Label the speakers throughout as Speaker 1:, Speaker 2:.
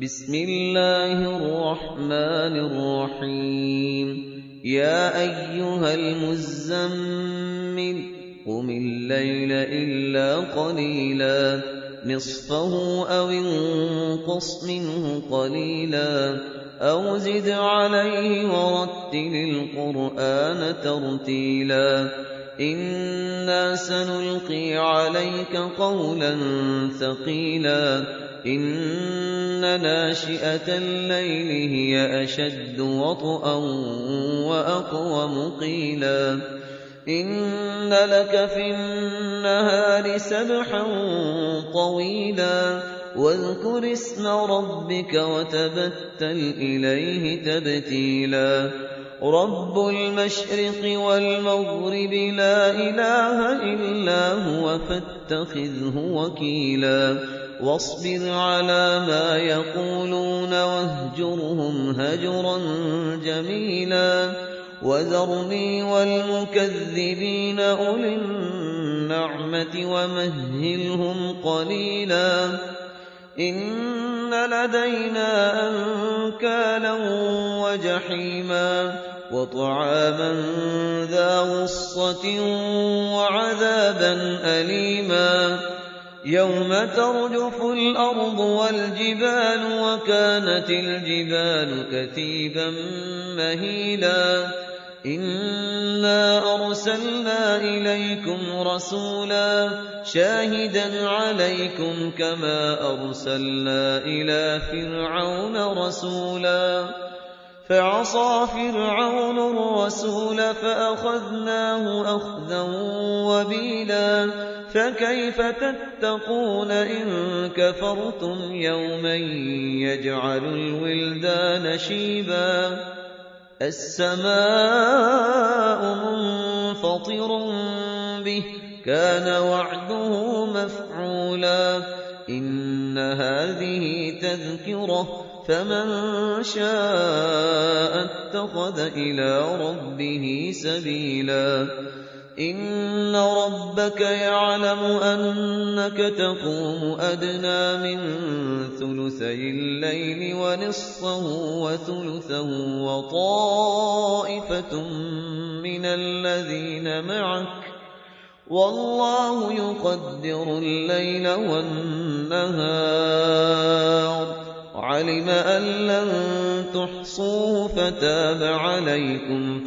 Speaker 1: بسم الله الرحمن الرحيم يا أيها المزمل قم الليل إلا قليلا نصفه أو انقص منه قليلا أو زد عليه ورتل القرآن ترتيلا إنا سنلقي عليك قولا ثقيلا إن ناشئة الليل هي أشد وطئا وأقوم قيلا إن لك في النهار سبحا طويلا واذكر اسم ربك وتبتل إليه تبتيلا رب المشرق والمغرب لا إله إلا هو فاتخذه وكيلا واصبر على ما يقولون واهجرهم هجرا جميلا وذرني والمكذبين أولي النعمة ومهلهم قليلا إن لدينا أنكالا وجحيما وطعاما ذا غصة وعذابا أليما يوم ترجف الأرض والجبال وكانت الجبال كثيبا مهيلا إنا أرسلنا إليكم رسولا شاهدا عليكم كما أرسلنا إلى فرعون رسولا فعصى فرعون الرسول فأخذناه أخذا وبيلا فكيف تتقون إن كفرتم يوما يجعل الولدان شيبا السماء منفطر به كان وعده مفعولا إن هذه تذكرة فمن شاء اتخذ إلى ربه سبيلا إن ربك يعلم أنك تقوم أدنى من ثلثي الليل ونصفه وثلثه وطائفة من الذين معك والله يقدر الليل والنهار علم أن لن تحصوه فتاب عليكم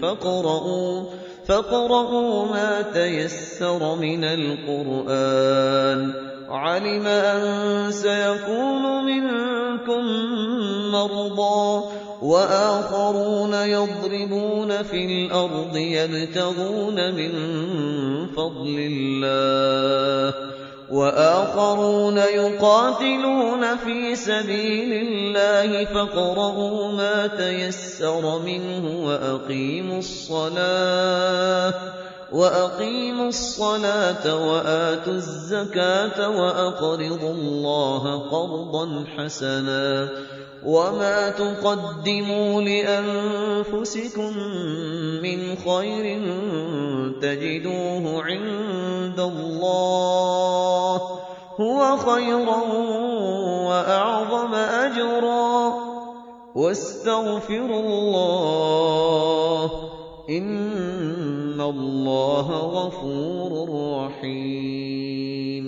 Speaker 1: فاقرؤوا ما تيسر من القرآن علم أن سيكون منكم مرضى وآخرون يضربون في الأرض يبتغون من فضل الله وآخرون يقاتلون في سبيل الله فاقرؤوا ما تيسر منه وأقيموا الصلاة وآتوا الزكاة وأقرضوا الله قرضا حسنا وما تقدموا لأنفسكم من خير تجدوه عند الله هو خيرا وأعظم أجرا واستغفروا الله إن الله غفور رحيم